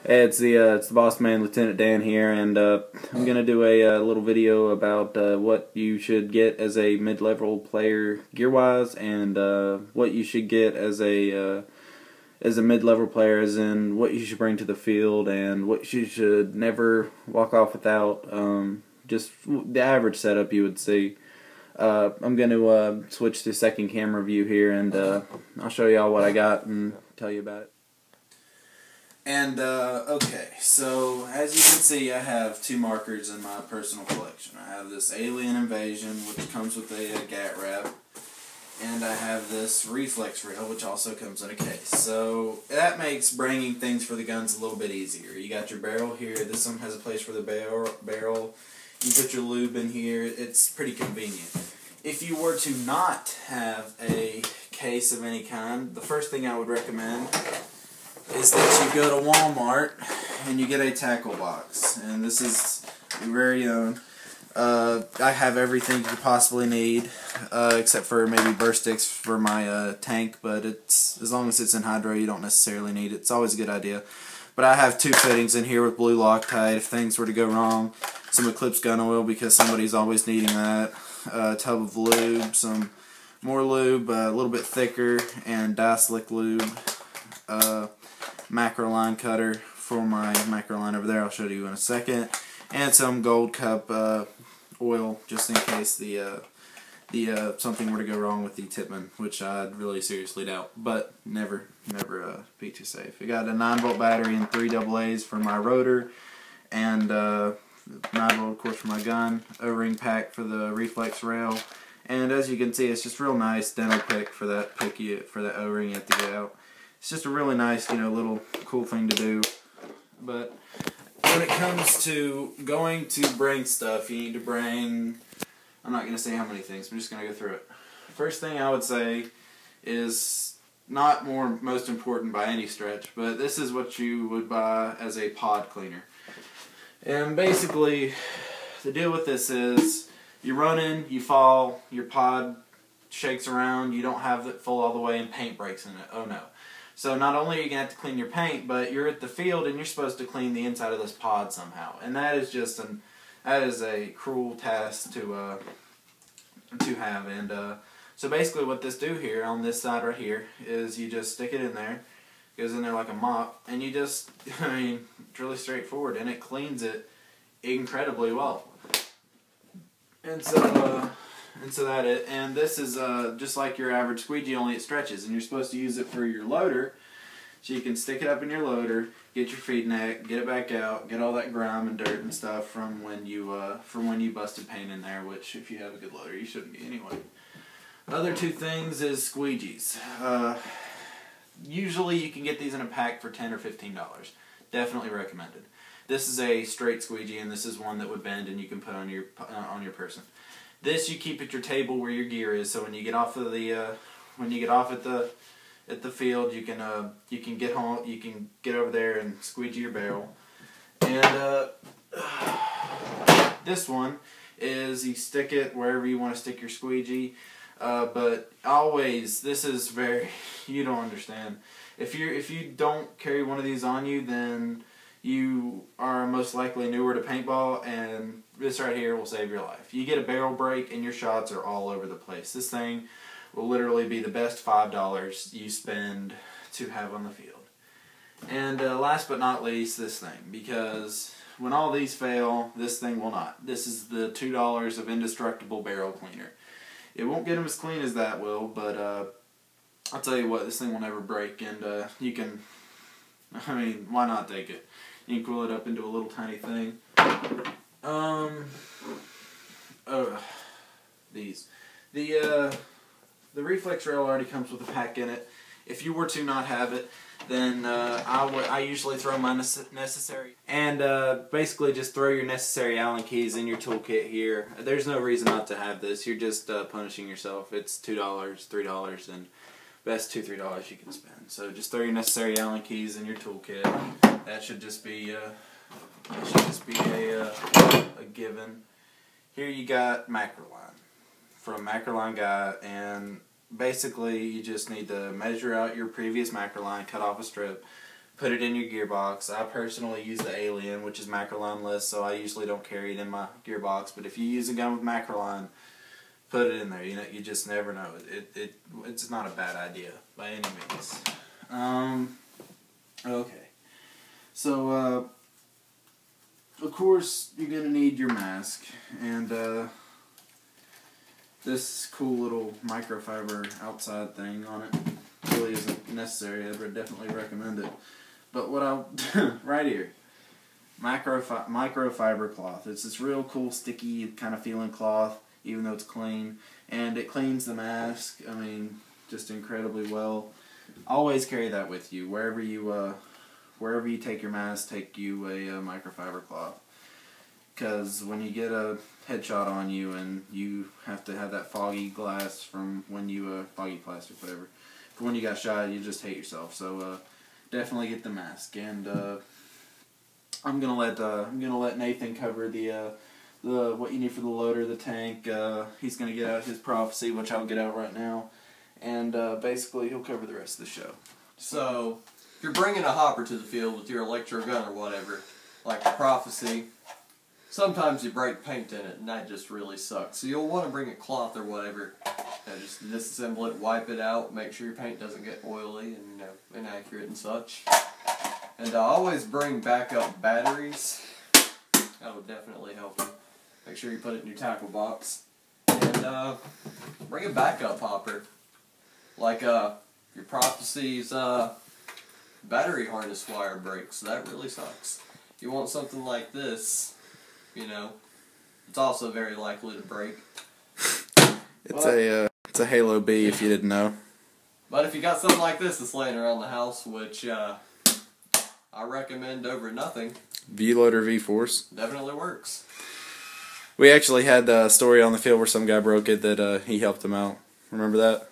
Hey, it's the boss man, Lieutenant Dan here, and I'm gonna do a little video about what you should get as a mid-level player gear-wise, and what you should get as a mid-level player, as in what you should bring to the field, and what you should never walk off without. Just the average setup you would see. I'm going to switch to second camera view here, and I'll show y'all what I got and tell you about it. And, okay, so as you can see, I have two markers in my personal collection. I have this Alien Invasion, which comes with a GAT wrap, and I have this reflex reel, which also comes in a case. So that makes bringing things for the guns a little bit easier. You got your barrel here. This one has a place for the barrel. You put your lube in here. It's pretty convenient. If you were to not have a case of any kind, the first thing I would recommend is that you go to Walmart and you get a tackle box. And this is your very own. I have everything you could possibly need, except for maybe burst sticks for my tank, but it's as long as it's in hydro, you don't necessarily need it. It's always a good idea. But I have two fittings in here with blue Loctite if things were to go wrong. Some Eclipse gun oil because somebody's always needing that. A tub of lube, some more lube, a little bit thicker, and Slick lube. Macro line cutter for my macro line over there. I'll show you in a second. And some Gold Cup oil just in case the something were to go wrong with the Tipman, which I'd really seriously doubt, but never be too safe. I got a 9-volt battery and 3 AA's for my rotor, and 9-volt of course for my gun, O-ring pack for the reflex rail, and as you can see, it's just real nice dental pick for that O-ring you have to get out. It's just a really nice, little cool thing to do. But when it comes to going to bring stuff, you need to bring, I'm not going to say how many things, I'm just going to go through it. First thing I would say is not most important by any stretch, but this is what you would buy as a pod cleaner. And basically, the deal with this is, you run in, you fall, your pod shakes around, you don't have it full all the way, and paint breaks in it. Oh no. So not only are you going to have to clean your paint, but you're at the field and you're supposed to clean the inside of this pod somehow. And that is just that is a cruel task to have. And so basically what this do here on this side right here is you just stick it in there. It goes in there like a mop, and you just, it's really straightforward, and it cleans it incredibly well. And this is just like your average squeegee, only it stretches, and you're supposed to use it for your loader, so you can stick it up in your loader, get your feed neck, get it back out, get all that grime and dirt and stuff from when you busted paint in there, which if you have a good loader, you shouldn't be anyway. Other two things is squeegees. Usually you can get these in a pack for $10 or $15. Definitely recommended. This is a straight squeegee, and this is one that would bend and you can put on your person. This you keep at your table where your gear is, so when you get off of at the field, you can get home, you can get over there and squeegee your barrel. And this one is you stick it wherever you want to stick your squeegee. But always, this is very, you don't understand. If you don't carry one of these on you, then you are most likely newer to paintball, and this right here will save your life. You get a barrel break and your shots are all over the place. This thing will literally be the best $5 you spend to have on the field. And last but not least, this thing, because when all these fail, this thing will not. This is the $2 of indestructible barrel cleaner. It won't get them as clean as that will, but I'll tell you what, this thing will never break, and you can, why not take it? You can cool it up into a little tiny thing. The reflex rail already comes with a pack in it. If you were to not have it, then I usually throw my necessary, and basically just throw your necessary Allen keys in your toolkit here. There's no reason not to have this. You're just punishing yourself. It's $2, $3, and best $2, $3 you can spend. So just throw your necessary Allen keys in your toolkit. That should just be a given. Here you got macro line from Macro Line Guy, and basically you just need to measure out your previous macro line, cut off a strip, put it in your gearbox. I personally use the Alien, which is macroline-less, so I usually don't carry it in my gearbox. But if you use a gun with macroline, put it in there. You know, you just never know. It's not a bad idea by any means. Okay. So of course you're gonna need your mask, and this cool little microfiber outside thing on it really isn't necessary. I would definitely recommend it. But what I'll right here, microfiber cloth. It's this real cool, sticky kind of feeling cloth, even though it's clean, and it cleans the mask. I mean, just incredibly well. Always carry that with you wherever you take your mask. Take you a microfiber cloth, because when you get a headshot on you and you have to have that foggy glass from when you foggy plastic, whatever, for when you got shot, you just hate yourself. So definitely get the mask, and I'm gonna let Nathan cover the what you need for the loader, the tank. He's gonna get out his prophecy, which I'll get out right now, and basically he'll cover the rest of the show. So if you're bringing a hopper to the field with your electro gun or whatever, like the prophecy, sometimes you break paint in it, and that just really sucks. So you'll want to bring a cloth or whatever, just disassemble it, wipe it out, make sure your paint doesn't get oily and inaccurate and such. And always bring backup batteries. That would definitely help you. Make sure you put it in your tackle box. And bring a backup hopper. Like your prophecy's battery harness wire breaks. That really sucks. You want something like this, you know, it's also very likely to break. It's a Halo B, if you didn't know. But if you got something like this that's laying around the house, which I recommend over nothing. V-Loader V-Force. Definitely works. We actually had a story on the field where some guy broke it that he helped him out. Remember that?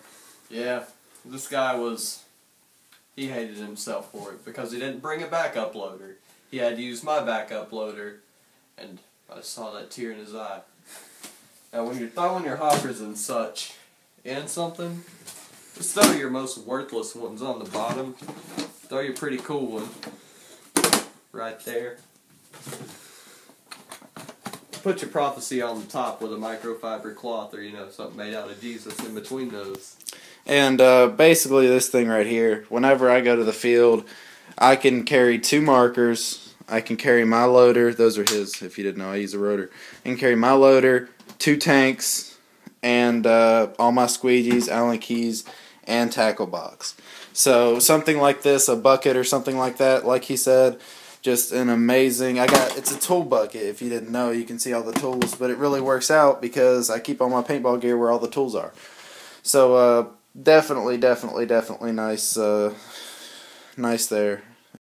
Yeah. This guy he hated himself for it because he didn't bring a backup loader. He had to use my backup loader, and I saw that tear in his eye. Now when you're throwing your hoppers and such in something, just throw your most worthless ones on the bottom. Throw your pretty cool one right there. Put your prophecy on the top with a microfiber cloth, or something made out of Jesus in between those. And basically this thing right here, whenever I go to the field, I can carry 2 markers. I can carry my loader. Those are his, if you didn't know. I use a rotor. I can carry my loader, 2 tanks, and all my squeegees, Allen keys, and tackle box. So something like this, a bucket or something like that, like he said, just an amazing. It's a tool bucket. If you didn't know, you can see all the tools, but it really works out because I keep all my paintball gear where all the tools are. So definitely nice, nice there.